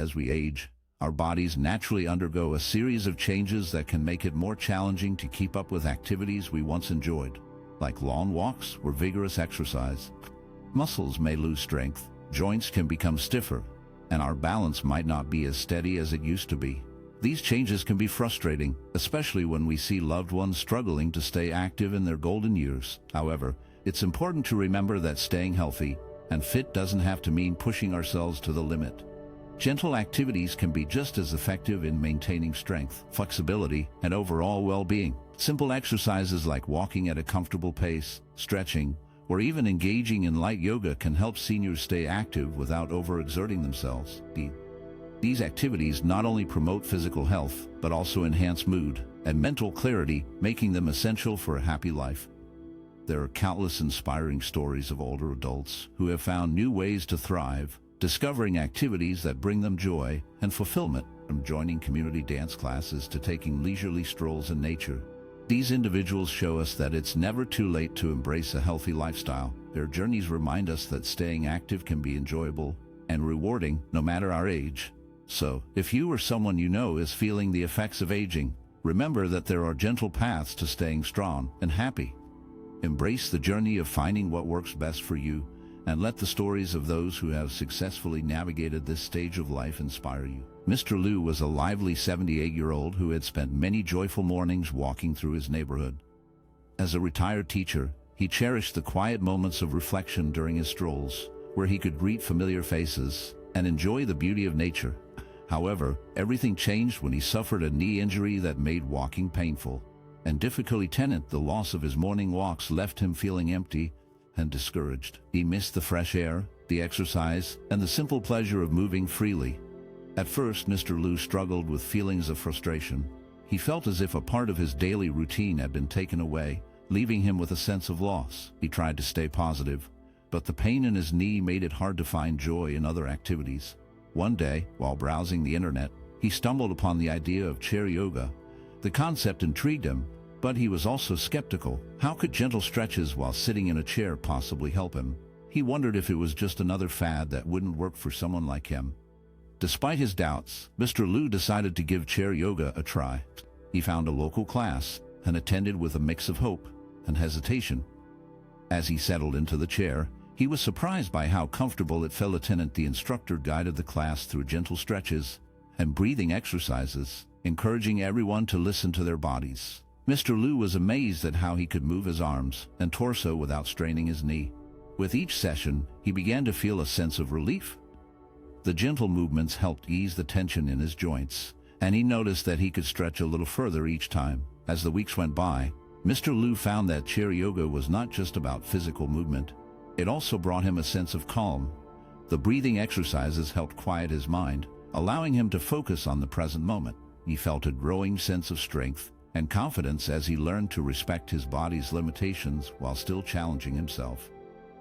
As we age, our bodies naturally undergo a series of changes that can make it more challenging to keep up with activities we once enjoyed, like long walks or vigorous exercise. Muscles may lose strength, joints can become stiffer, and our balance might not be as steady as it used to be. These changes can be frustrating, especially when we see loved ones struggling to stay active in their golden years. However, it's important to remember that staying healthy and fit doesn't have to mean pushing ourselves to the limit. Gentle activities can be just as effective in maintaining strength, flexibility, and overall well-being. Simple exercises like walking at a comfortable pace, stretching, or even engaging in light yoga can help seniors stay active without overexerting themselves. These activities not only promote physical health, but also enhance mood and mental clarity, making them essential for a happy life. There are countless inspiring stories of older adults who have found new ways to thrive, discovering activities that bring them joy and fulfillment, from joining community dance classes to taking leisurely strolls in nature. These individuals show us that it's never too late to embrace a healthy lifestyle. Their journeys remind us that staying active can be enjoyable and rewarding no matter our age. So, if you or someone you know is feeling the effects of aging, remember that there are gentle paths to staying strong and happy. Embrace the journey of finding what works best for you, and let the stories of those who have successfully navigated this stage of life inspire you. Mr. Liu was a lively 78-year-old who had spent many joyful mornings walking through his neighborhood. As a retired teacher, he cherished the quiet moments of reflection during his strolls, where he could greet familiar faces and enjoy the beauty of nature. However, everything changed when he suffered a knee injury that made walking painful and difficult. The loss of his morning walks left him feeling empty and discouraged. He missed the fresh air, the exercise, and the simple pleasure of moving freely. At first, Mr. Liu struggled with feelings of frustration. He felt as if a part of his daily routine had been taken away, leaving him with a sense of loss. He tried to stay positive, but the pain in his knee made it hard to find joy in other activities. One day, while browsing the internet, he stumbled upon the idea of chair yoga. The concept intrigued him, but he was also skeptical. How could gentle stretches while sitting in a chair possibly help him? He wondered if it was just another fad that wouldn't work for someone like him. Despite his doubts, Mr. Liu decided to give chair yoga a try. He found a local class and attended with a mix of hope and hesitation. As he settled into the chair, he was surprised by how comfortable it felt. The instructor guided the class through gentle stretches and breathing exercises, encouraging everyone to listen to their bodies. Mr. Liu was amazed at how he could move his arms and torso without straining his knee. With each session, he began to feel a sense of relief. The gentle movements helped ease the tension in his joints, and he noticed that he could stretch a little further each time. As the weeks went by, Mr. Liu found that chair yoga was not just about physical movement. It also brought him a sense of calm. The breathing exercises helped quiet his mind, allowing him to focus on the present moment. He felt a growing sense of strength and confidence as he learned to respect his body's limitations while still challenging himself.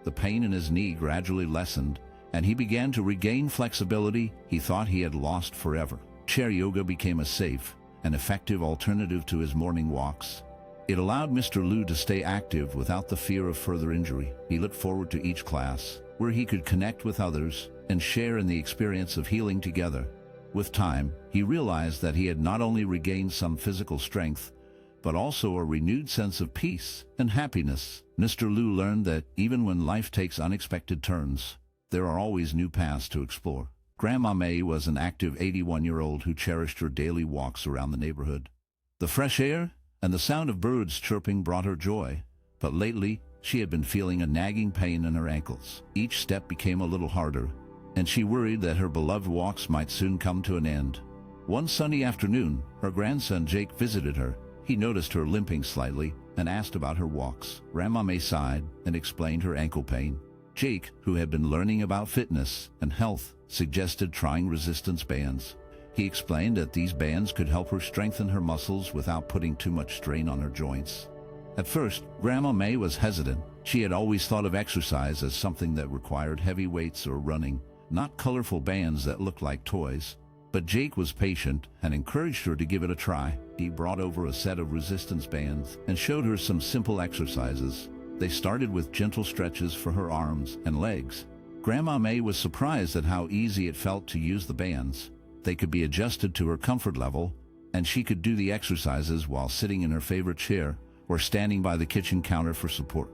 The pain in his knee gradually lessened, and he began to regain flexibility he thought he had lost forever. Chair yoga became a safe and effective alternative to his morning walks. It allowed Mr. Liu to stay active without the fear of further injury. He looked forward to each class, where he could connect with others and share in the experience of healing together. With time, he realized that he had not only regained some physical strength, but also a renewed sense of peace and happiness. Mr. Liu learned that even when life takes unexpected turns, there are always new paths to explore. Grandma May was an active 81-year-old who cherished her daily walks around the neighborhood. The fresh air and the sound of birds chirping brought her joy, but lately she had been feeling a nagging pain in her ankles. Each step became a little harder, and she worried that her beloved walks might soon come to an end. One sunny afternoon, her grandson Jake visited her. He noticed her limping slightly and asked about her walks. Grandma May sighed and explained her ankle pain. Jake, who had been learning about fitness and health, suggested trying resistance bands. He explained that these bands could help her strengthen her muscles without putting too much strain on her joints. At first, Grandma May was hesitant. She had always thought of exercise as something that required heavy weights or running, not colorful bands that looked like toys. But Jake was patient and encouraged her to give it a try. He brought over a set of resistance bands and showed her some simple exercises. They started with gentle stretches for her arms and legs. Grandma May was surprised at how easy it felt to use the bands. They could be adjusted to her comfort level, and she could do the exercises while sitting in her favorite chair or standing by the kitchen counter for support.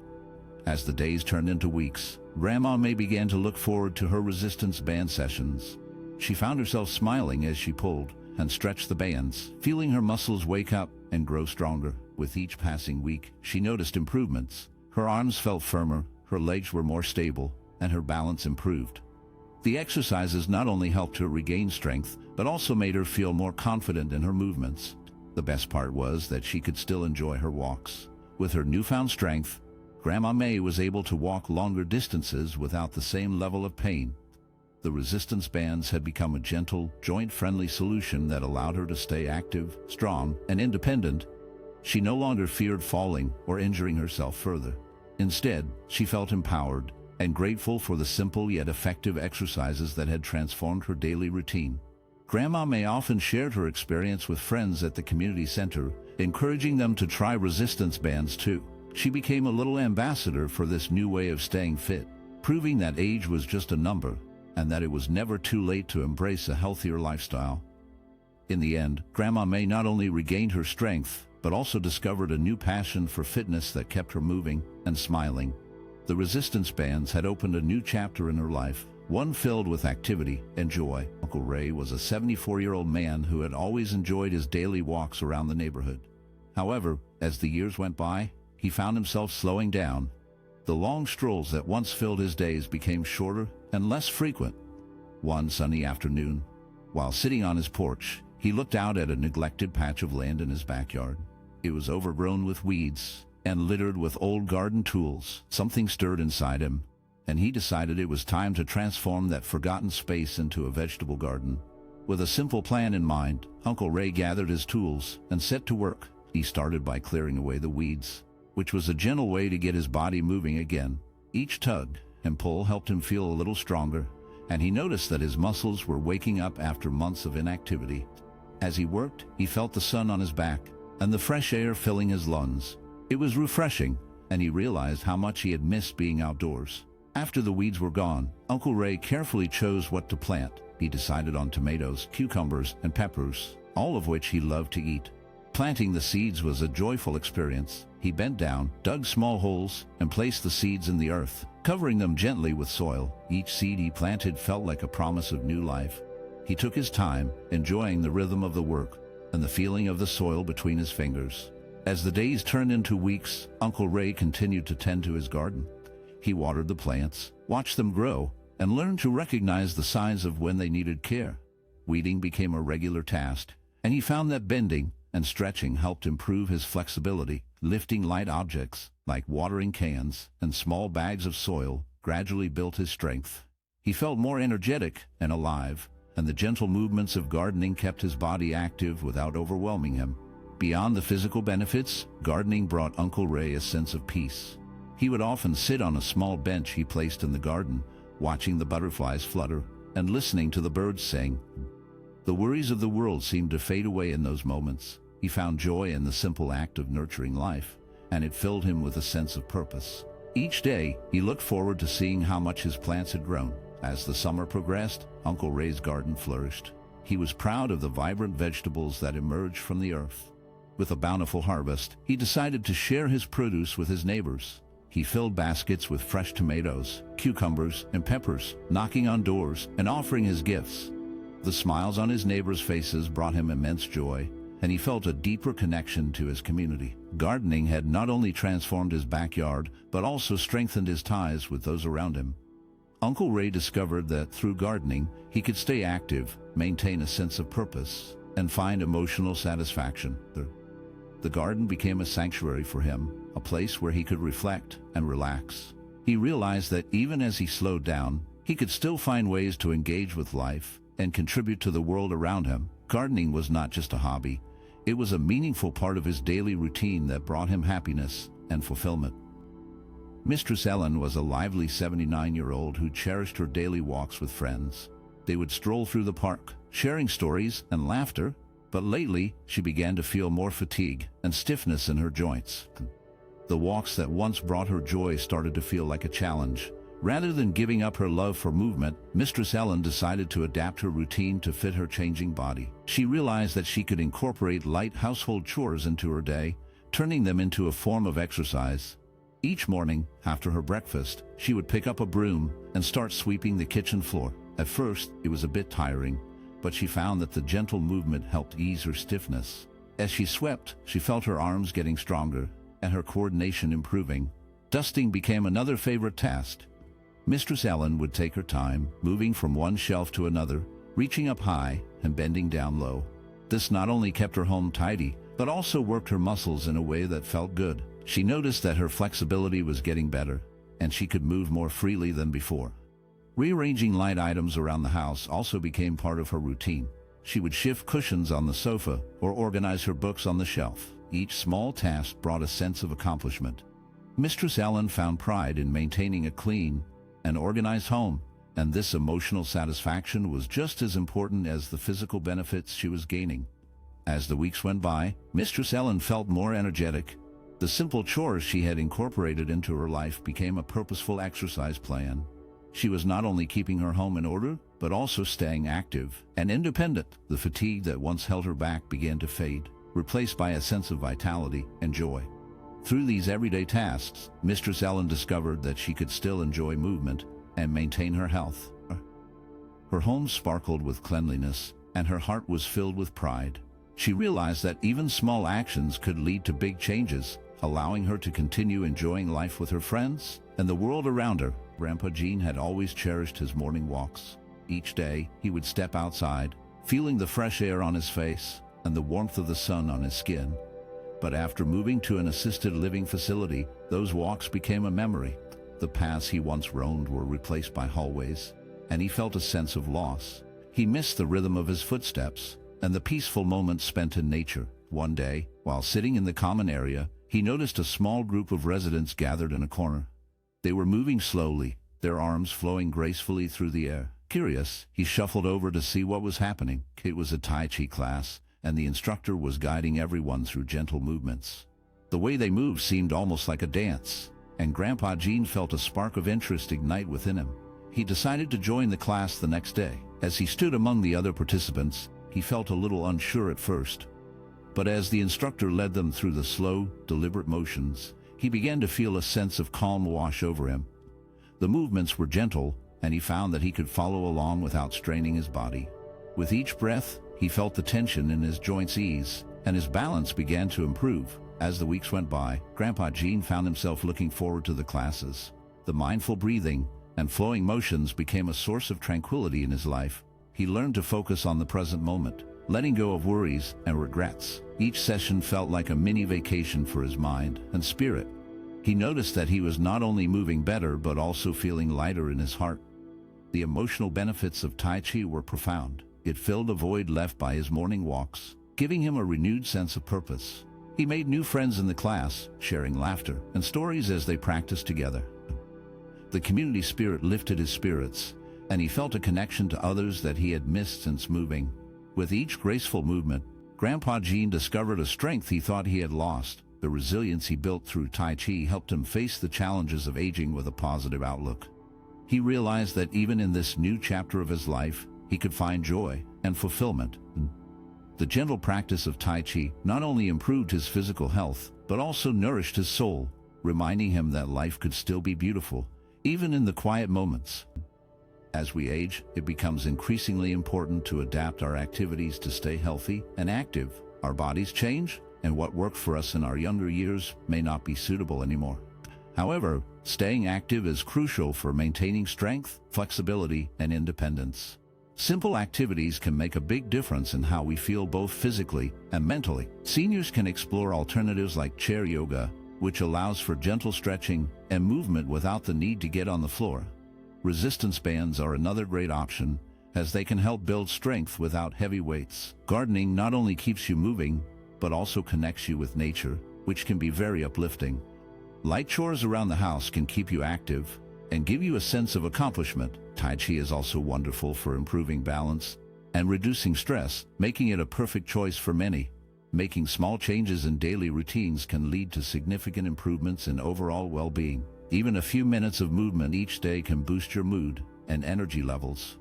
As the days turned into weeks, Grandma May began to look forward to her resistance band sessions. She found herself smiling as she pulled and stretched the bands, feeling her muscles wake up and grow stronger. With each passing week, she noticed improvements. Her arms felt firmer, her legs were more stable, and her balance improved. The exercises not only helped her regain strength, but also made her feel more confident in her movements. The best part was that she could still enjoy her walks. With her newfound strength, Grandma May was able to walk longer distances without the same level of pain. The resistance bands had become a gentle, joint-friendly solution that allowed her to stay active, strong, and independent. She no longer feared falling or injuring herself further. Instead, she felt empowered and grateful for the simple yet effective exercises that had transformed her daily routine. Grandma May often shared her experience with friends at the community center, encouraging them to try resistance bands too. She became a little ambassador for this new way of staying fit, proving that age was just a number and that it was never too late to embrace a healthier lifestyle. In the end, Grandma May not only regained her strength, but also discovered a new passion for fitness that kept her moving and smiling. The resistance bands had opened a new chapter in her life, one filled with activity and joy. Uncle Ray was a 74-year-old man who had always enjoyed his daily walks around the neighborhood. However, as the years went by, he found himself slowing down. The long strolls that once filled his days became shorter and less frequent. One sunny afternoon, while sitting on his porch, he looked out at a neglected patch of land in his backyard. It was overgrown with weeds and littered with old garden tools. Something stirred inside him, and he decided it was time to transform that forgotten space into a vegetable garden. With a simple plan in mind, Uncle Ray gathered his tools and set to work. He started by clearing away the weeds, which was a gentle way to get his body moving again. Each tug and pull helped him feel a little stronger, and he noticed that his muscles were waking up after months of inactivity. As he worked, he felt the sun on his back and the fresh air filling his lungs. It was refreshing, and he realized how much he had missed being outdoors. After the weeds were gone, Uncle Ray carefully chose what to plant. He decided on tomatoes, cucumbers, and peppers, all of which he loved to eat. Planting the seeds was a joyful experience. He bent down, dug small holes, and placed the seeds in the earth, covering them gently with soil. Each seed he planted felt like a promise of new life. He took his time, enjoying the rhythm of the work and the feeling of the soil between his fingers. As the days turned into weeks, Uncle Ray continued to tend to his garden. He watered the plants, watched them grow, and learned to recognize the signs of when they needed care. Weeding became a regular task, and he found that bending and stretching helped improve his flexibility. Lifting light objects, like watering cans and small bags of soil, gradually built his strength. He felt more energetic and alive, and the gentle movements of gardening kept his body active without overwhelming him. Beyond the physical benefits, gardening brought Uncle Ray a sense of peace. He would often sit on a small bench he placed in the garden, watching the butterflies flutter and listening to the birds sing. The worries of the world seemed to fade away in those moments. He found joy in the simple act of nurturing life, and it filled him with a sense of purpose. Each day, he looked forward to seeing how much his plants had grown. As the summer progressed, Uncle Ray's garden flourished. He was proud of the vibrant vegetables that emerged from the earth. With a bountiful harvest, he decided to share his produce with his neighbors. He filled baskets with fresh tomatoes, cucumbers, and peppers, knocking on doors and offering his gifts. The smiles on his neighbors' faces brought him immense joy, and he felt a deeper connection to his community. Gardening had not only transformed his backyard, but also strengthened his ties with those around him. Uncle Ray discovered that through gardening, he could stay active, maintain a sense of purpose, and find emotional satisfaction. The garden became a sanctuary for him, a place where he could reflect and relax. He realized that even as he slowed down, he could still find ways to engage with life and contribute to the world around him. Gardening was not just a hobby. It was a meaningful part of his daily routine that brought him happiness and fulfillment. Mistress Ellen was a lively 79-year-old who cherished her daily walks with friends. They would stroll through the park, sharing stories and laughter, but lately she began to feel more fatigue and stiffness in her joints. The walks that once brought her joy started to feel like a challenge. Rather than giving up her love for movement, Mistress Ellen decided to adapt her routine to fit her changing body. She realized that she could incorporate light household chores into her day, turning them into a form of exercise. Each morning, after her breakfast, she would pick up a broom and start sweeping the kitchen floor. At first, it was a bit tiring, but she found that the gentle movement helped ease her stiffness. As she swept, she felt her arms getting stronger and her coordination improving. Dusting became another favorite task. Mistress Ellen would take her time, moving from one shelf to another, reaching up high and bending down low. This not only kept her home tidy, but also worked her muscles in a way that felt good. She noticed that her flexibility was getting better, and she could move more freely than before. Rearranging light items around the house also became part of her routine. She would shift cushions on the sofa or organize her books on the shelf. Each small task brought a sense of accomplishment. Mistress Ellen found pride in maintaining a clean and organized home, and this emotional satisfaction was just as important as the physical benefits she was gaining. As the weeks went by, Mistress Ellen felt more energetic. The simple chores she had incorporated into her life became a purposeful exercise plan. She was not only keeping her home in order, but also staying active and independent. The fatigue that once held her back began to fade, replaced by a sense of vitality and joy. Through these everyday tasks, Mistress Ellen discovered that she could still enjoy movement and maintain her health. Her home sparkled with cleanliness, and her heart was filled with pride. She realized that even small actions could lead to big changes, allowing her to continue enjoying life with her friends and the world around her. Grandpa Gene had always cherished his morning walks. Each day, he would step outside, feeling the fresh air on his face and the warmth of the sun on his skin. But after moving to an assisted living facility, those walks became a memory. The paths he once roamed were replaced by hallways, and he felt a sense of loss. He missed the rhythm of his footsteps and the peaceful moments spent in nature. One day, while sitting in the common area, he noticed a small group of residents gathered in a corner. They were moving slowly, their arms flowing gracefully through the air. Curious, he shuffled over to see what was happening. It was a Tai Chi class, and the instructor was guiding everyone through gentle movements. The way they moved seemed almost like a dance, and Grandpa Gene felt a spark of interest ignite within him. He decided to join the class the next day. As he stood among the other participants, he felt a little unsure at first. But as the instructor led them through the slow, deliberate motions, he began to feel a sense of calm wash over him. The movements were gentle, and he found that he could follow along without straining his body. With each breath, he felt the tension in his joints ease, and his balance began to improve. As the weeks went by, Grandpa Gene found himself looking forward to the classes. The mindful breathing and flowing motions became a source of tranquility in his life. He learned to focus on the present moment, letting go of worries and regrets. Each session felt like a mini vacation for his mind and spirit. He noticed that he was not only moving better but also feeling lighter in his heart. The emotional benefits of Tai Chi were profound. It filled a void left by his morning walks, giving him a renewed sense of purpose. He made new friends in the class, sharing laughter and stories as they practiced together. The community spirit lifted his spirits, and he felt a connection to others that he had missed since moving. With each graceful movement, Grandpa Gene discovered a strength he thought he had lost. The resilience he built through Tai Chi helped him face the challenges of aging with a positive outlook. He realized that even in this new chapter of his life, he could find joy and fulfillment. The gentle practice of Tai Chi not only improved his physical health, but also nourished his soul, reminding him that life could still be beautiful, even in the quiet moments. As we age, it becomes increasingly important to adapt our activities to stay healthy and active. Our bodies change, and what worked for us in our younger years may not be suitable anymore. However, staying active is crucial for maintaining strength, flexibility, and independence. Simple activities can make a big difference in how we feel both physically and mentally. Seniors can explore alternatives like chair yoga, which allows for gentle stretching and movement without the need to get on the floor. Resistance bands are another great option, as they can help build strength without heavy weights. Gardening not only keeps you moving, but also connects you with nature, which can be very uplifting. Light chores around the house can keep you active and give you a sense of accomplishment. Tai Chi is also wonderful for improving balance and reducing stress, making it a perfect choice for many. Making small changes in daily routines can lead to significant improvements in overall well-being. Even a few minutes of movement each day can boost your mood and energy levels.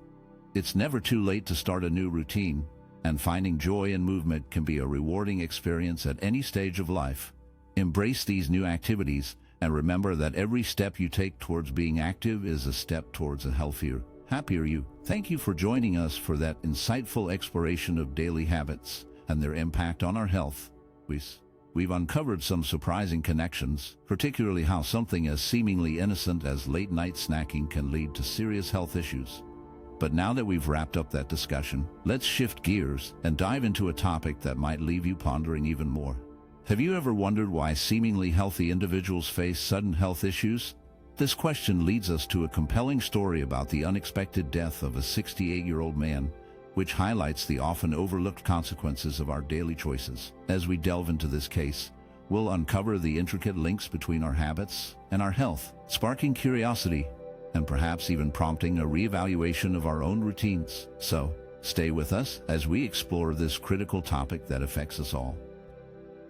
It's never too late to start a new routine, and finding joy in movement can be a rewarding experience at any stage of life. Embrace these new activities and remember that every step you take towards being active is a step towards a healthier, happier you. Thank you for joining us for that insightful exploration of daily habits and their impact on our health. We've uncovered some surprising connections, particularly how something as seemingly innocent as late-night snacking can lead to serious health issues. But now that we've wrapped up that discussion, let's shift gears and dive into a topic that might leave you pondering even more. Have you ever wondered why seemingly healthy individuals face sudden health issues? This question leads us to a compelling story about the unexpected death of a 68-year-old man, which highlights the often overlooked consequences of our daily choices. As we delve into this case, we'll uncover the intricate links between our habits and our health, sparking curiosity and perhaps even prompting a reevaluation of our own routines. So, stay with us as we explore this critical topic that affects us all.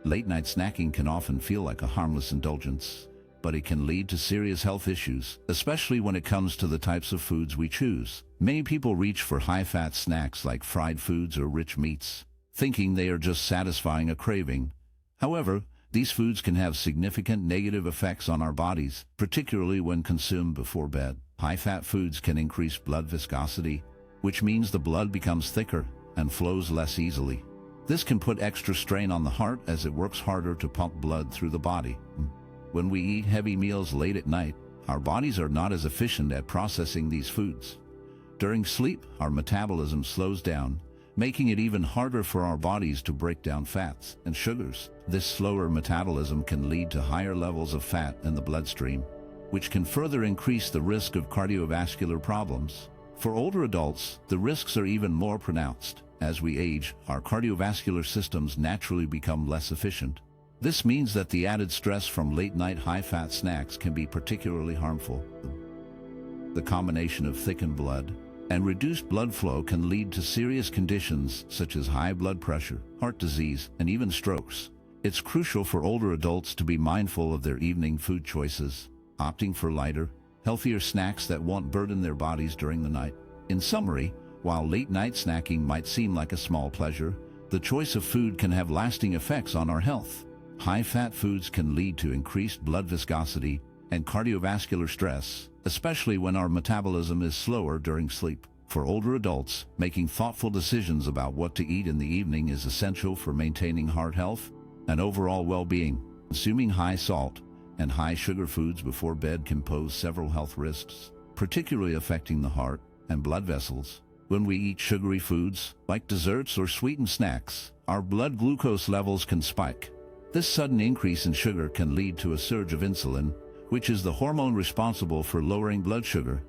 Late-night snacking can often feel like a harmless indulgence, but it can lead to serious health issues, especially when it comes to the types of foods we choose. Many people reach for high-fat snacks like fried foods or rich meats, thinking they are just satisfying a craving. However, these foods can have significant negative effects on our bodies, particularly when consumed before bed. High-fat foods can increase blood viscosity, which means the blood becomes thicker and flows less easily. This can put extra strain on the heart as it works harder to pump blood through the body. When we eat heavy meals late at night, our bodies are not as efficient at processing these foods. During sleep, our metabolism slows down, making it even harder for our bodies to break down fats and sugars. This slower metabolism can lead to higher levels of fat in the bloodstream, which can further increase the risk of cardiovascular problems. For older adults, the risks are even more pronounced. As we age, our cardiovascular systems naturally become less efficient. This means that the added stress from late-night high-fat snacks can be particularly harmful. The combination of thickened blood and reduced blood flow can lead to serious conditions such as high blood pressure, heart disease, and even strokes. It's crucial for older adults to be mindful of their evening food choices, opting for lighter, healthier snacks that won't burden their bodies during the night. In summary, while late-night snacking might seem like a small pleasure, the choice of food can have lasting effects on our health. High-fat foods can lead to increased blood viscosity and cardiovascular stress, especially when our metabolism is slower during sleep. For older adults, making thoughtful decisions about what to eat in the evening is essential for maintaining heart health and overall well-being. Consuming high salt and high sugar foods before bed can pose several health risks, particularly affecting the heart and blood vessels. When we eat sugary foods, like desserts or sweetened snacks, our blood glucose levels can spike. This sudden increase in sugar can lead to a surge of insulin, which is the hormone responsible for lowering blood sugar.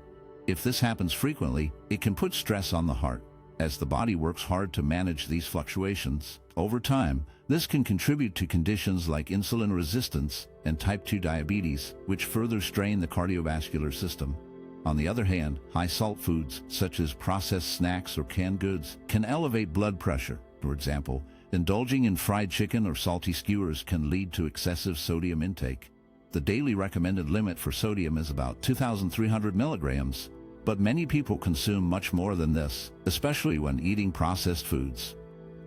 If this happens frequently, it can put stress on the heart, as the body works hard to manage these fluctuations. Over time, this can contribute to conditions like insulin resistance and type 2 diabetes, which further strain the cardiovascular system. On the other hand, high-salt foods, such as processed snacks or canned goods, can elevate blood pressure. For example, indulging in fried chicken or salty skewers can lead to excessive sodium intake. The daily recommended limit for sodium is about 2,300 milligrams, but many people consume much more than this, especially when eating processed foods.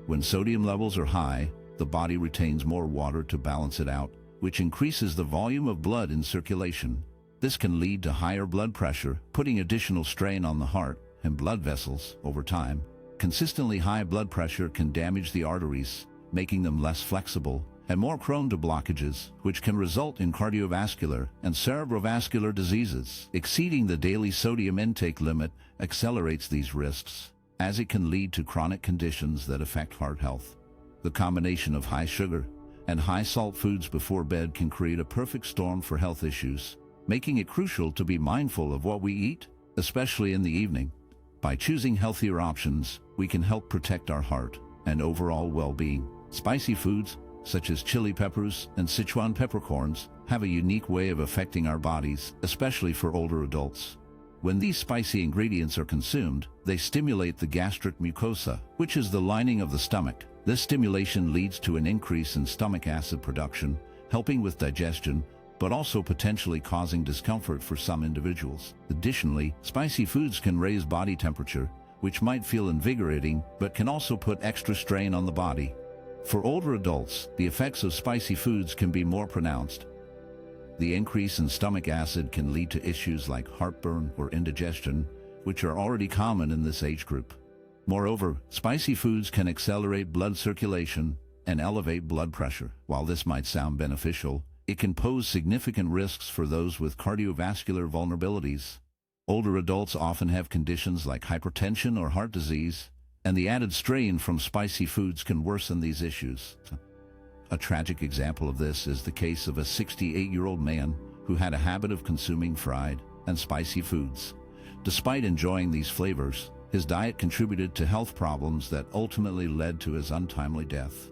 When sodium levels are high, the body retains more water to balance it out, which increases the volume of blood in circulation. This can lead to higher blood pressure, putting additional strain on the heart and blood vessels over time. Consistently high blood pressure can damage the arteries, making them less flexible and more prone to blockages, which can result in cardiovascular and cerebrovascular diseases. Exceeding the daily sodium intake limit accelerates these risks, as it can lead to chronic conditions that affect heart health. The combination of high sugar and high salt foods before bed can create a perfect storm for health issues, making it crucial to be mindful of what we eat, especially in the evening. By choosing healthier options, we can help protect our heart and overall well-being. Spicy foods, such as chili peppers and Sichuan peppercorns, have a unique way of affecting our bodies, especially for older adults. When these spicy ingredients are consumed, they stimulate the gastric mucosa, which is the lining of the stomach. This stimulation leads to an increase in stomach acid production, helping with digestion, but also potentially causing discomfort for some individuals. Additionally, spicy foods can raise body temperature, which might feel invigorating, but can also put extra strain on the body. For older adults, the effects of spicy foods can be more pronounced. The increase in stomach acid can lead to issues like heartburn or indigestion, which are already common in this age group. Moreover, spicy foods can accelerate blood circulation and elevate blood pressure. While this might sound beneficial, it can pose significant risks for those with cardiovascular vulnerabilities. Older adults often have conditions like hypertension or heart disease, and the added strain from spicy foods can worsen these issues. A tragic example of this is the case of a 68-year-old man who had a habit of consuming fried and spicy foods. Despite enjoying these flavors, his diet contributed to health problems that ultimately led to his untimely death.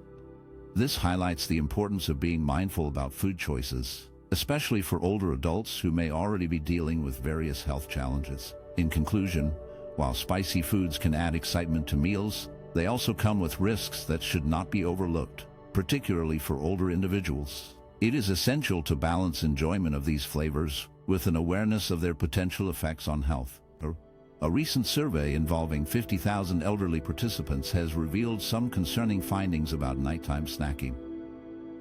This highlights the importance of being mindful about food choices, especially for older adults who may already be dealing with various health challenges. In conclusion, while spicy foods can add excitement to meals, they also come with risks that should not be overlooked, particularly for older individuals. It is essential to balance enjoyment of these flavors with an awareness of their potential effects on health. A recent survey involving 50,000 elderly participants has revealed some concerning findings about nighttime snacking.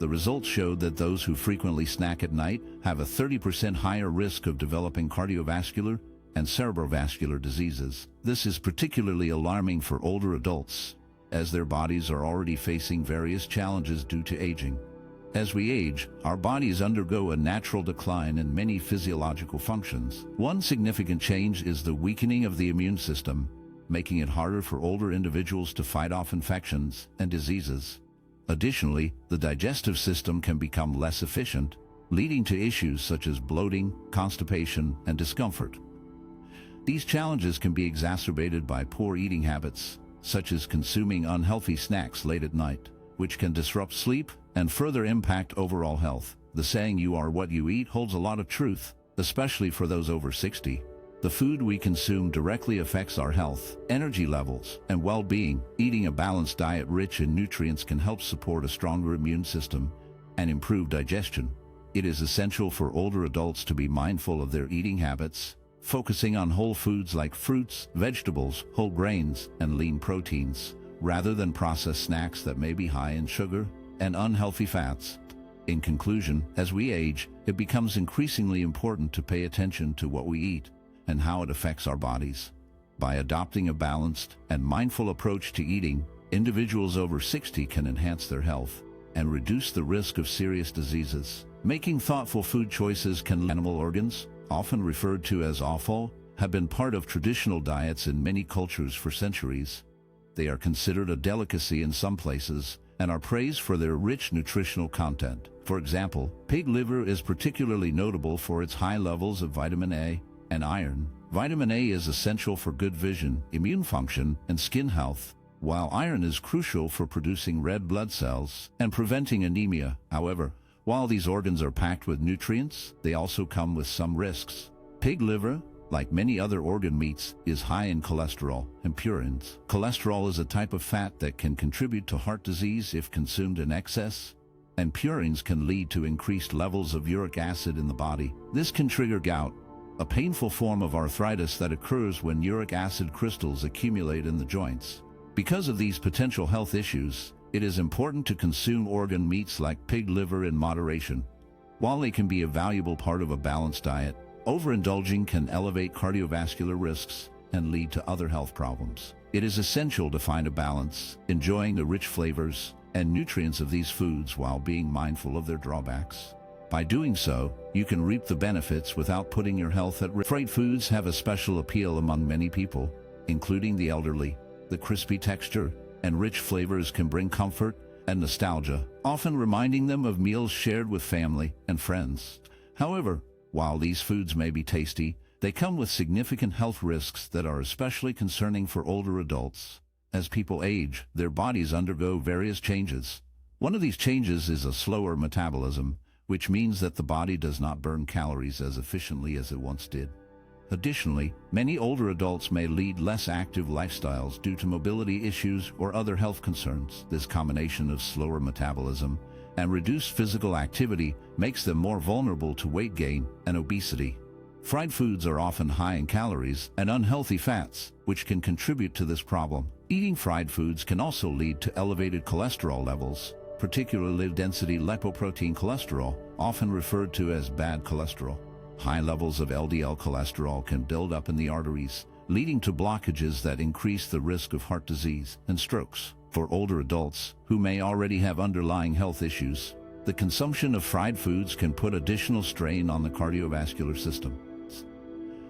The results showed that those who frequently snack at night have a 30% higher risk of developing cardiovascular and cerebrovascular diseases. This is particularly alarming for older adults, as their bodies are already facing various challenges due to aging. As we age, our bodies undergo a natural decline in many physiological functions. One significant change is the weakening of the immune system, making it harder for older individuals to fight off infections and diseases. Additionally, the digestive system can become less efficient, leading to issues such as bloating, constipation, and discomfort. These challenges can be exacerbated by poor eating habits, such as consuming unhealthy snacks late at night, which can disrupt sleep and further impact overall health. The saying "you are what you eat" holds a lot of truth, especially for those over 60. The food we consume directly affects our health, energy levels, and well-being. Eating a balanced diet rich in nutrients can help support a stronger immune system and improve digestion. It is essential for older adults to be mindful of their eating habits, focusing on whole foods like fruits, vegetables, whole grains, and lean proteins, rather than processed snacks that may be high in sugar and unhealthy fats. In conclusion, as we age, it becomes increasingly important to pay attention to what we eat and how it affects our bodies. By adopting a balanced and mindful approach to eating, individuals over 60 can enhance their health and reduce the risk of serious diseases. Making thoughtful food choices can animal organs, often referred to as offal, have been part of traditional diets in many cultures for centuries. They are considered a delicacy in some places and are praised for their rich nutritional content. For example, pig liver is particularly notable for its high levels of vitamin A and iron. Vitamin A is essential for good vision, immune function, and skin health, while iron is crucial for producing red blood cells and preventing anemia. However, while these organs are packed with nutrients, they also come with some risks. Pig liver, like many other organ meats, is high in cholesterol and purines. Cholesterol is a type of fat that can contribute to heart disease if consumed in excess, and purines can lead to increased levels of uric acid in the body. This can trigger gout, a painful form of arthritis that occurs when uric acid crystals accumulate in the joints. Because of these potential health issues, it is important to consume organ meats like pig liver in moderation. While they can be a valuable part of a balanced diet, overindulging can elevate cardiovascular risks and lead to other health problems. It is essential to find a balance, enjoying the rich flavors and nutrients of these foods while being mindful of their drawbacks. By doing so, you can reap the benefits without putting your health at risk. Fried foods have a special appeal among many people, including the elderly. The crispy texture and rich flavors can bring comfort and nostalgia, often reminding them of meals shared with family and friends. However, while these foods may be tasty, they come with significant health risks that are especially concerning for older adults. As people age, their bodies undergo various changes. One of these changes is a slower metabolism, which means that the body does not burn calories as efficiently as it once did. Additionally, many older adults may lead less active lifestyles due to mobility issues or other health concerns. This combination of slower metabolism and reduced physical activity makes them more vulnerable to weight gain and obesity. Fried foods are often high in calories and unhealthy fats, which can contribute to this problem. Eating fried foods can also lead to elevated cholesterol levels, particularly low-density lipoprotein cholesterol, often referred to as bad cholesterol. High levels of LDL cholesterol can build up in the arteries, leading to blockages that increase the risk of heart disease and strokes. For older adults who may already have underlying health issues, the consumption of fried foods can put additional strain on the cardiovascular system.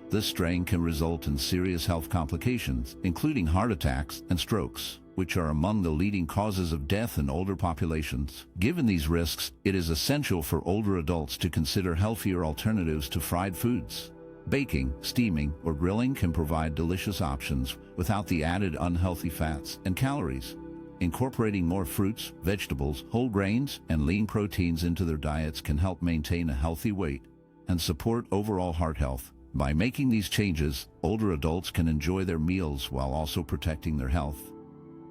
This strain can result in serious health complications, including heart attacks and strokes, which are among the leading causes of death in older populations. Given these risks, it is essential for older adults to consider healthier alternatives to fried foods. Baking, steaming, or grilling can provide delicious options without the added unhealthy fats and calories. Incorporating more fruits, vegetables, whole grains, and lean proteins into their diets can help maintain a healthy weight and support overall heart health. By making these changes, older adults can enjoy their meals while also protecting their health.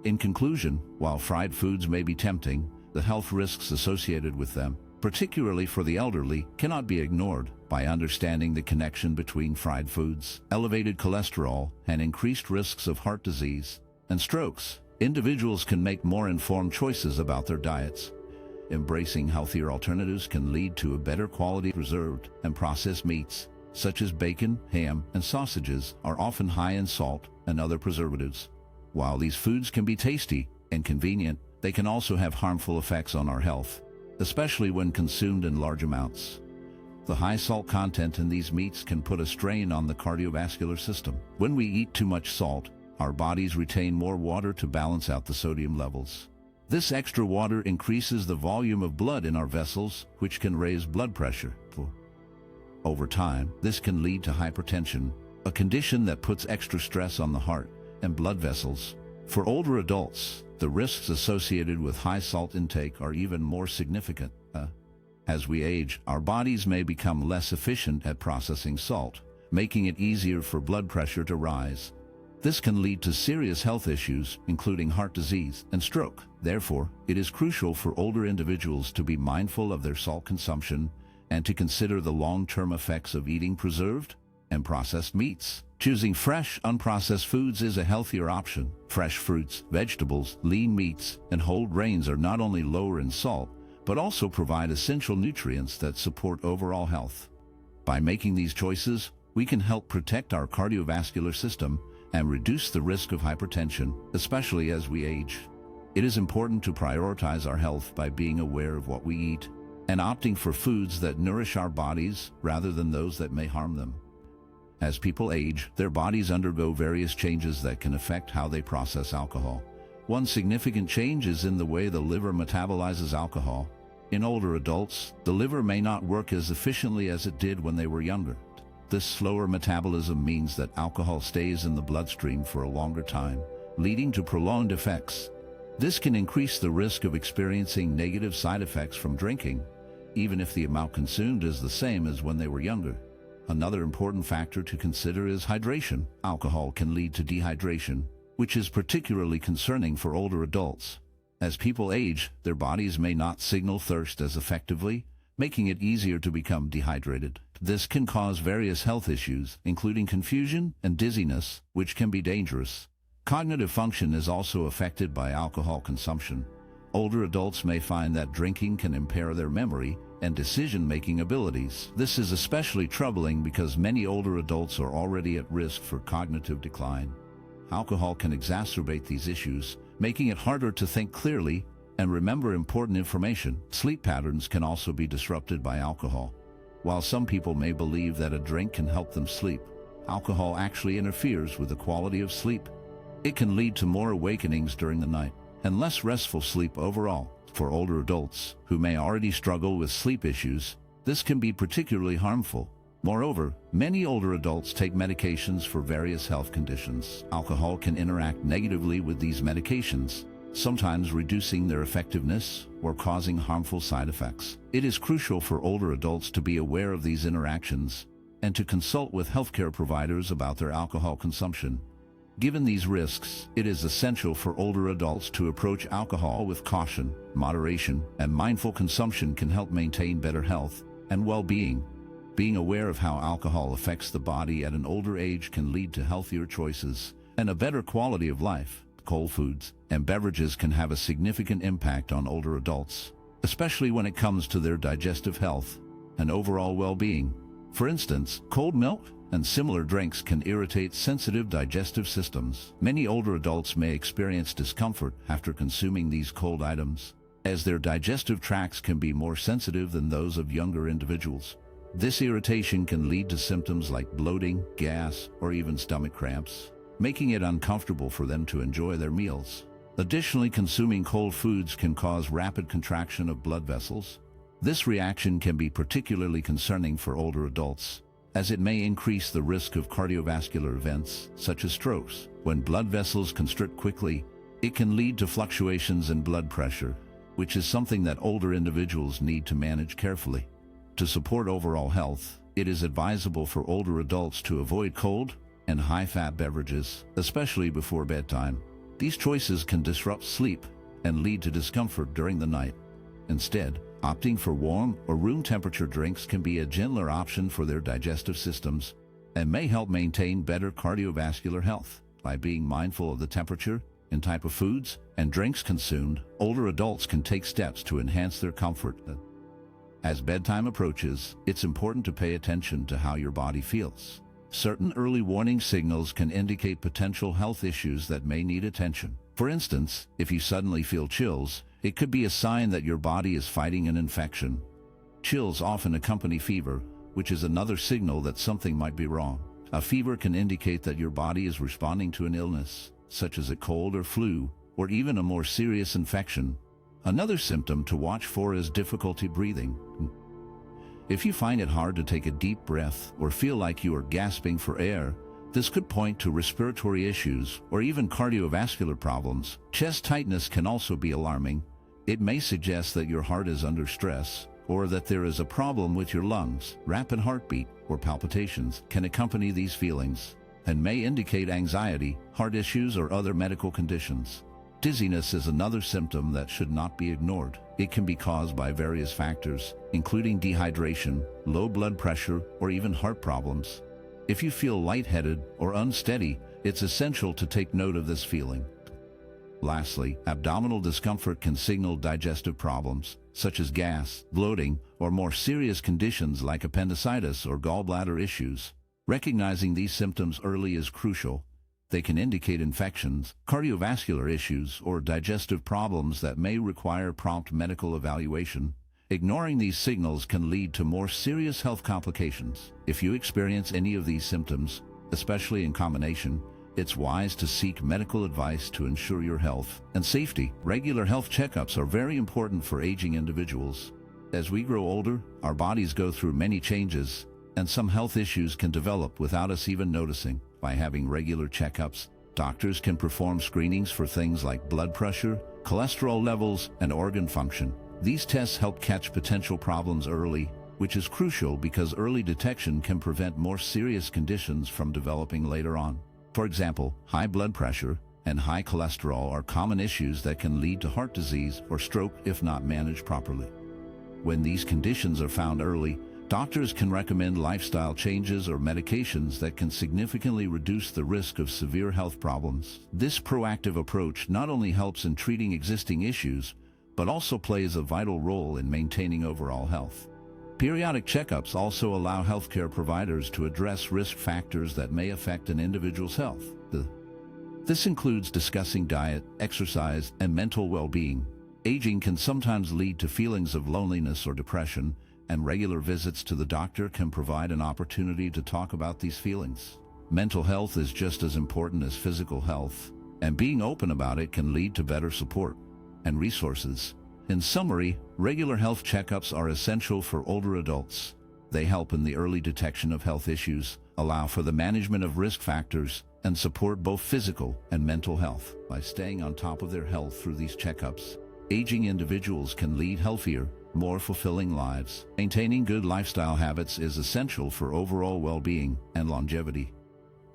In conclusion, while fried foods may be tempting, the health risks associated with them, particularly for the elderly, cannot be ignored. By understanding the connection between fried foods, elevated cholesterol, and increased risks of heart disease and strokes, individuals can make more informed choices about their diets. Embracing healthier alternatives can lead to a better quality. Preserved and processed meats, such as bacon, ham, and sausages, are often high in salt and other preservatives. While these foods can be tasty and convenient, they can also have harmful effects on our health, especially when consumed in large amounts. The high salt content in these meats can put a strain on the cardiovascular system. When we eat too much salt, our bodies retain more water to balance out the sodium levels. This extra water increases the volume of blood in our vessels, which can raise blood pressure. Over time, this can lead to hypertension, a condition that puts extra stress on the heart and blood vessels. For older adults, the risks associated with high salt intake are even more significant. As we age, our bodies may become less efficient at processing salt, making it easier for blood pressure to rise. This can lead to serious health issues, including heart disease and stroke. Therefore, it is crucial for older individuals to be mindful of their salt consumption and to consider the long-term effects of eating preserved and processed meats. Choosing fresh, unprocessed foods is a healthier option. Fresh fruits, vegetables, lean meats, and whole grains are not only lower in salt, but also provide essential nutrients that support overall health. By making these choices, we can help protect our cardiovascular system and reduce the risk of hypertension, especially as we age. It is important to prioritize our health by being aware of what we eat and opting for foods that nourish our bodies rather than those that may harm them. As people age, their bodies undergo various changes that can affect how they process alcohol. One significant change is in the way the liver metabolizes alcohol. In older adults, the liver may not work as efficiently as it did when they were younger. This slower metabolism means that alcohol stays in the bloodstream for a longer time, leading to prolonged effects. This can increase the risk of experiencing negative side effects from drinking, even if the amount consumed is the same as when they were younger. Another important factor to consider is hydration. Alcohol can lead to dehydration, which is particularly concerning for older adults. As people age, their bodies may not signal thirst as effectively, making it easier to become dehydrated. This can cause various health issues, including confusion and dizziness, which can be dangerous. Cognitive function is also affected by alcohol consumption. Older adults may find that drinking can impair their memory and decision-making abilities. This is especially troubling because many older adults are already at risk for cognitive decline. Alcohol can exacerbate these issues, making it harder to think clearly and remember important information. Sleep patterns can also be disrupted by alcohol. While some people may believe that a drink can help them sleep, alcohol actually interferes with the quality of sleep. It can lead to more awakenings during the night and less restful sleep overall. For older adults who may already struggle with sleep issues, this can be particularly harmful. Moreover, many older adults take medications for various health conditions. Alcohol can interact negatively with these medications, sometimes reducing their effectiveness or causing harmful side effects. It is crucial for older adults to be aware of these interactions and to consult with healthcare providers about their alcohol consumption. Given these risks, it is essential for older adults to approach alcohol with caution, moderation, and mindful consumption can help maintain better health and well-being. Being aware of how alcohol affects the body at an older age can lead to healthier choices and a better quality of life. Cold foods and beverages can have a significant impact on older adults, especially when it comes to their digestive health and overall well-being. For instance, cold milk and similar drinks can irritate sensitive digestive systems. Many older adults may experience discomfort after consuming these cold items, as their digestive tracts can be more sensitive than those of younger individuals. This irritation can lead to symptoms like bloating, gas, or even stomach cramps, making it uncomfortable for them to enjoy their meals. Additionally, consuming cold foods can cause rapid contraction of blood vessels. This reaction can be particularly concerning for older adults, as it may increase the risk of cardiovascular events, such as strokes. When blood vessels constrict quickly, it can lead to fluctuations in blood pressure, which is something that older individuals need to manage carefully. To support overall health, it is advisable for older adults to avoid cold and high-fat beverages, especially before bedtime. These choices can disrupt sleep and lead to discomfort during the night. Instead, opting for warm or room temperature drinks can be a gentler option for their digestive systems and may help maintain better cardiovascular health. By being mindful of the temperature and type of foods and drinks consumed, older adults can take steps to enhance their comfort. As bedtime approaches, it's important to pay attention to how your body feels. Certain early warning signals can indicate potential health issues that may need attention. For instance, if you suddenly feel chills, it could be a sign that your body is fighting an infection. Chills often accompany fever, which is another signal that something might be wrong. A fever can indicate that your body is responding to an illness, such as a cold or flu, or even a more serious infection. Another symptom to watch for is difficulty breathing. If you find it hard to take a deep breath or feel like you are gasping for air, this could point to respiratory issues or even cardiovascular problems. Chest tightness can also be alarming. It may suggest that your heart is under stress or that there is a problem with your lungs. Rapid heartbeat or palpitations can accompany these feelings and may indicate anxiety, heart issues, or other medical conditions. Dizziness is another symptom that should not be ignored. It can be caused by various factors, including dehydration, low blood pressure, or even heart problems. If you feel lightheaded or unsteady, it's essential to take note of this feeling. Lastly, abdominal discomfort can signal digestive problems, such as gas, bloating, or more serious conditions like appendicitis or gallbladder issues. Recognizing these symptoms early is crucial. They can indicate infections, cardiovascular issues, or digestive problems that may require prompt medical evaluation. Ignoring these signals can lead to more serious health complications. If you experience any of these symptoms, especially in combination, it's wise to seek medical advice to ensure your health and safety. Regular health checkups are very important for aging individuals. As we grow older, our bodies go through many changes, and some health issues can develop without us even noticing. By having regular checkups, doctors can perform screenings for things like blood pressure, cholesterol levels, and organ function. These tests help catch potential problems early, which is crucial because early detection can prevent more serious conditions from developing later on. For example, high blood pressure and high cholesterol are common issues that can lead to heart disease or stroke if not managed properly. When these conditions are found early, doctors can recommend lifestyle changes or medications that can significantly reduce the risk of severe health problems. This proactive approach not only helps in treating existing issues, but also plays a vital role in maintaining overall health. Periodic checkups also allow healthcare providers to address risk factors that may affect an individual's health. This includes discussing diet, exercise, and mental well-being. Aging can sometimes lead to feelings of loneliness or depression, and regular visits to the doctor can provide an opportunity to talk about these feelings. Mental health is just as important as physical health, and being open about it can lead to better support and resources. In summary, regular health checkups are essential for older adults. They help in the early detection of health issues, allow for the management of risk factors, and support both physical and mental health. By staying on top of their health through these checkups, aging individuals can lead healthier, more fulfilling lives. Maintaining good lifestyle habits is essential for overall well-being and longevity.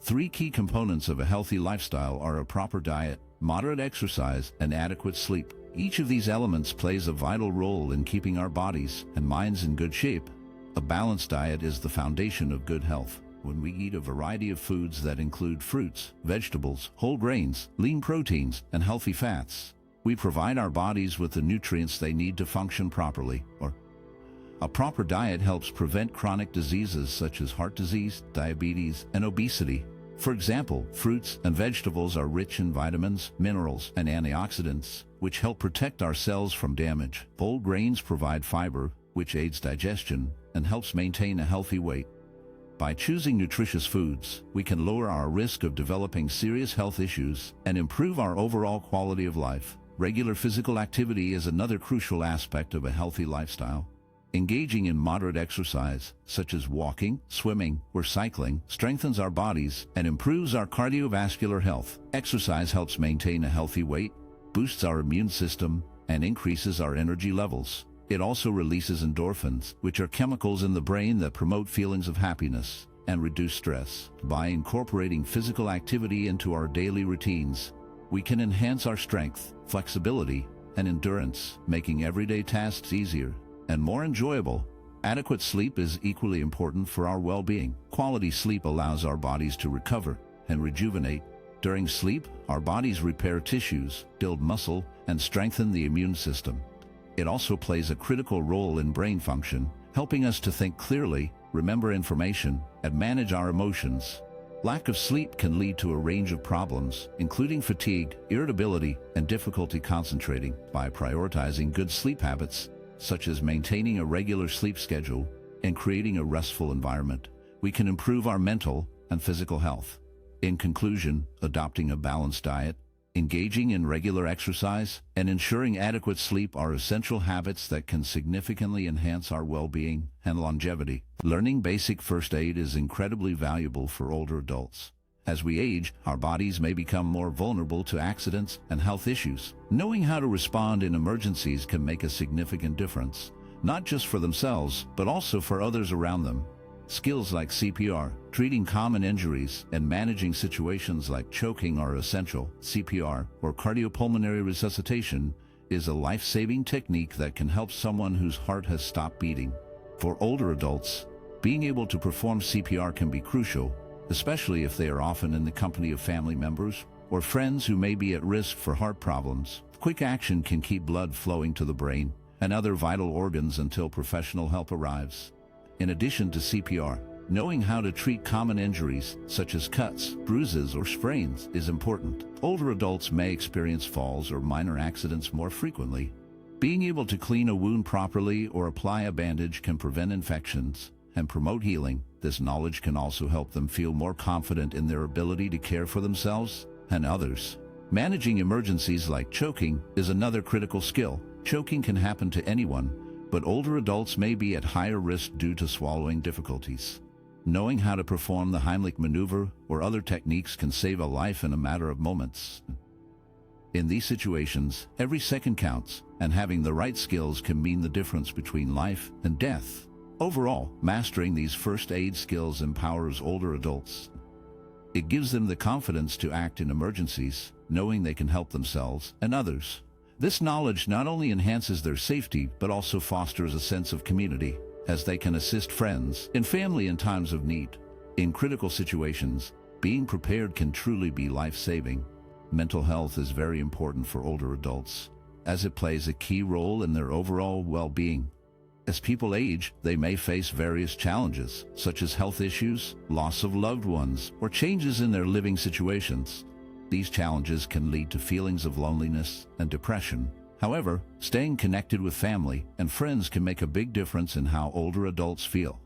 Three key components of a healthy lifestyle are a proper diet, moderate exercise, and adequate sleep. Each of these elements plays a vital role in keeping our bodies and minds in good shape. A balanced diet is the foundation of good health. When we eat a variety of foods that include fruits, vegetables, whole grains, lean proteins, and healthy fats, we provide our bodies with the nutrients they need to function properly. A proper diet helps prevent chronic diseases such as heart disease, diabetes, and obesity. For example, fruits and vegetables are rich in vitamins, minerals, and antioxidants, which help protect our cells from damage. Whole grains provide fiber, which aids digestion and helps maintain a healthy weight. By choosing nutritious foods, we can lower our risk of developing serious health issues and improve our overall quality of life. Regular physical activity is another crucial aspect of a healthy lifestyle. Engaging in moderate exercise, such as walking, swimming, or cycling, strengthens our bodies and improves our cardiovascular health. Exercise helps maintain a healthy weight, boosts our immune system, and increases our energy levels. It also releases endorphins, which are chemicals in the brain that promote feelings of happiness and reduce stress. By incorporating physical activity into our daily routines, we can enhance our strength, flexibility, and endurance, making everyday tasks easier and more enjoyable. Adequate sleep is equally important for our well-being. Quality sleep allows our bodies to recover and rejuvenate. During sleep, our bodies repair tissues, build muscle, and strengthen the immune system. It also plays a critical role in brain function, helping us to think clearly, remember information, and manage our emotions. Lack of sleep can lead to a range of problems, including fatigue, irritability, and difficulty concentrating. By prioritizing good sleep habits, such as maintaining a regular sleep schedule and creating a restful environment, we can improve our mental and physical health. In conclusion, adopting a balanced diet, engaging in regular exercise, and ensuring adequate sleep are essential habits that can significantly enhance our well-being and longevity. Learning basic first aid is incredibly valuable for older adults. As we age, our bodies may become more vulnerable to accidents and health issues. Knowing how to respond in emergencies can make a significant difference, not just for themselves, but also for others around them. Skills like CPR, treating common injuries, and managing situations like choking are essential. CPR, or cardiopulmonary resuscitation, is a life-saving technique that can help someone whose heart has stopped beating. For older adults, being able to perform CPR can be crucial, especially if they are often in the company of family members or friends who may be at risk for heart problems. Quick action can keep blood flowing to the brain and other vital organs until professional help arrives. In addition to CPR, knowing how to treat common injuries, such as cuts, bruises, or sprains, is important. Older adults may experience falls or minor accidents more frequently. Being able to clean a wound properly or apply a bandage can prevent infections and promote healing. This knowledge can also help them feel more confident in their ability to care for themselves and others. Managing emergencies like choking is another critical skill. Choking can happen to anyone, but older adults may be at higher risk due to swallowing difficulties. Knowing how to perform the Heimlich maneuver or other techniques can save a life in a matter of moments. In these situations, every second counts, and having the right skills can mean the difference between life and death. Overall, mastering these first aid skills empowers older adults. It gives them the confidence to act in emergencies, knowing they can help themselves and others. This knowledge not only enhances their safety, but also fosters a sense of community, as they can assist friends and family in times of need. In critical situations, being prepared can truly be life-saving. Mental health is very important for older adults, as it plays a key role in their overall well-being. As people age, they may face various challenges, such as health issues, loss of loved ones, or changes in their living situations. These challenges can lead to feelings of loneliness and depression. However, staying connected with family and friends can make a big difference in how older adults feel.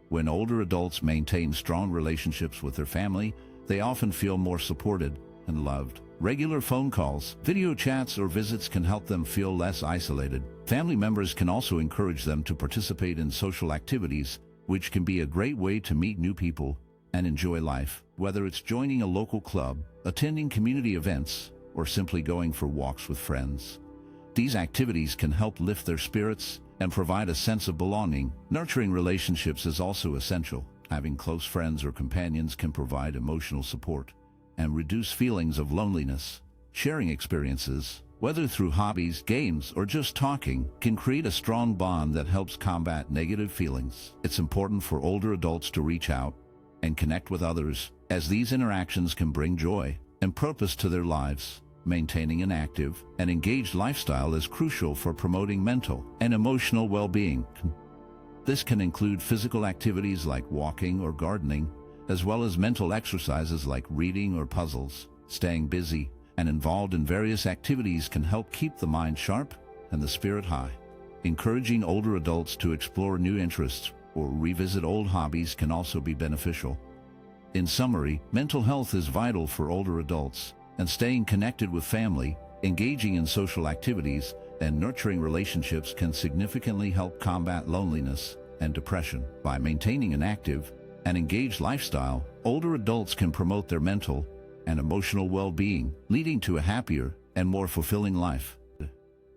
When older adults maintain strong relationships with their family, they often feel more supported and loved. Regular phone calls, video chats, or visits can help them feel less isolated. Family members can also encourage them to participate in social activities, which can be a great way to meet new people and enjoy life, whether it's joining a local club, attending community events, or simply going for walks with friends. These activities can help lift their spirits and provide a sense of belonging. Nurturing relationships is also essential. Having close friends or companions can provide emotional support and reduce feelings of loneliness. Sharing experiences, whether through hobbies, games, or just talking, can create a strong bond that helps combat negative feelings. It's important for older adults to reach out and connect with others, as these interactions can bring joy and purpose to their lives. Maintaining an active and engaged lifestyle is crucial for promoting mental and emotional well-being. This can include physical activities like walking or gardening, as well as mental exercises like reading or puzzles. Staying busy and involved in various activities can help keep the mind sharp and the spirit high. Encouraging older adults to explore new interests or revisit old hobbies can also be beneficial. In summary, mental health is vital for older adults, and staying connected with family, engaging in social activities, and nurturing relationships can significantly help combat loneliness and depression. By maintaining an active and engaged lifestyle, older adults can promote their mental and emotional well-being, leading to a happier and more fulfilling life.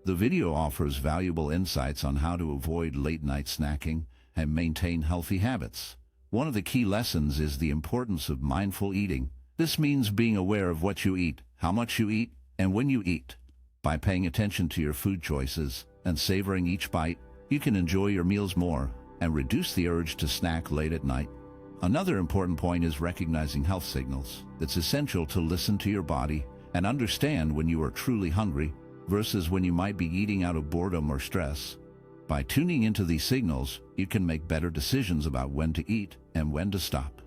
The video offers valuable insights on how to avoid late-night snacking and maintain healthy habits. One of the key lessons is the importance of mindful eating. This means being aware of what you eat, how much you eat, and when you eat. By paying attention to your food choices and savoring each bite, you can enjoy your meals more and reduce the urge to snack late at night. Another important point is recognizing health signals. It's essential to listen to your body and understand when you are truly hungry versus when you might be eating out of boredom or stress. By tuning into these signals, you can make better decisions about when to eat and when to stop.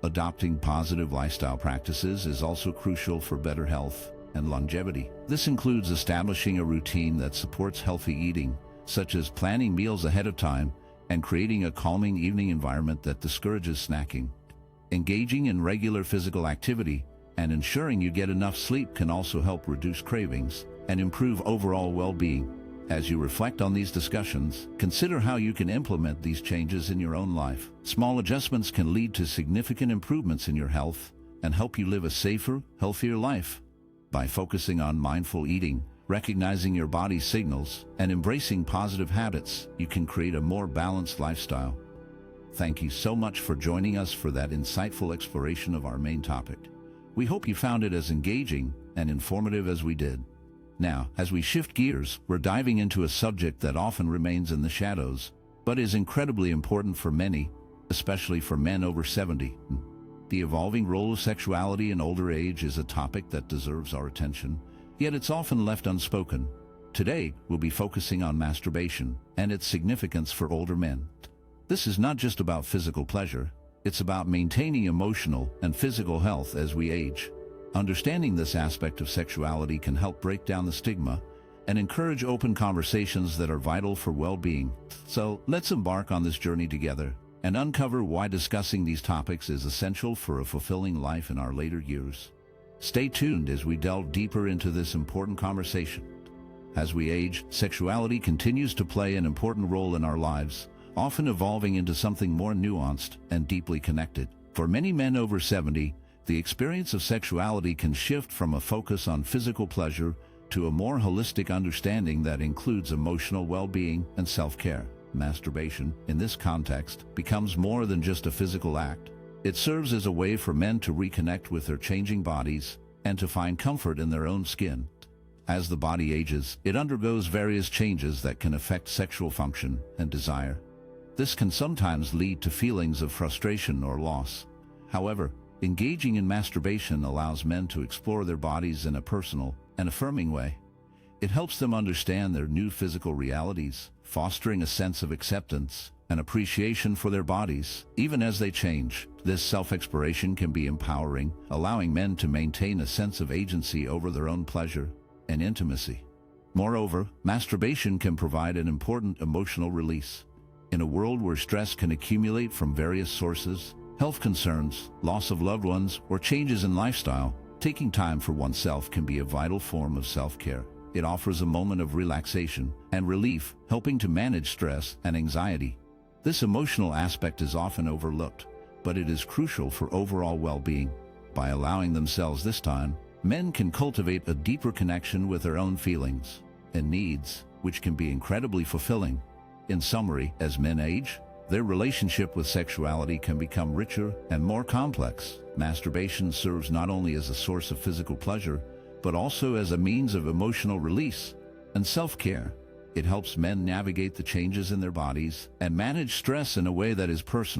Adopting positive lifestyle practices is also crucial for better health and longevity. This includes establishing a routine that supports healthy eating, such as planning meals ahead of time and creating a calming evening environment that discourages snacking. Engaging in regular physical activity and ensuring you get enough sleep can also help reduce cravings and improve overall well-being. As you reflect on these discussions, consider how you can implement these changes in your own life. Small adjustments can lead to significant improvements in your health and help you live a safer, healthier life. By focusing on mindful eating, recognizing your body's signals, and embracing positive habits, you can create a more balanced lifestyle. Thank you so much for joining us for that insightful exploration of our main topic. We hope you found it as engaging and informative as we did. Now, as we shift gears, we're diving into a subject that often remains in the shadows, but is incredibly important for many, especially for men over 70. The evolving role of sexuality in older age is a topic that deserves our attention, yet it's often left unspoken. Today, we'll be focusing on masturbation and its significance for older men. This is not just about physical pleasure, it's about maintaining emotional and physical health as we age. Understanding this aspect of sexuality can help break down the stigma and encourage open conversations that are vital for well-being. So, let's embark on this journey together and uncover why discussing these topics is essential for a fulfilling life in our later years. Stay tuned as we delve deeper into this important conversation. As we age, sexuality continues to play an important role in our lives, often evolving into something more nuanced and deeply connected. For many men over 70, the experience of sexuality can shift from a focus on physical pleasure to a more holistic understanding that includes emotional well-being and self-care. Masturbation, in this context, becomes more than just a physical act. It serves as a way for men to reconnect with their changing bodies and to find comfort in their own skin. As the body ages, it undergoes various changes that can affect sexual function and desire. This can sometimes lead to feelings of frustration or loss. However, engaging in masturbation allows men to explore their bodies in a personal and affirming way. It helps them understand their new physical realities, fostering a sense of acceptance and appreciation for their bodies, even as they change. This self-exploration can be empowering, allowing men to maintain a sense of agency over their own pleasure and intimacy. Moreover, masturbation can provide an important emotional release. In a world where stress can accumulate from various sources, health concerns, loss of loved ones, or changes in lifestyle, taking time for oneself can be a vital form of self-care. It offers a moment of relaxation and relief, helping to manage stress and anxiety. This emotional aspect is often overlooked, but it is crucial for overall well-being. By allowing themselves this time, men can cultivate a deeper connection with their own feelings and needs, which can be incredibly fulfilling. In summary, as men age, their relationship with sexuality can become richer and more complex. Masturbation serves not only as a source of physical pleasure, but also as a means of emotional release and self-care. It helps men navigate the changes in their bodies and manage stress in a way that is personal.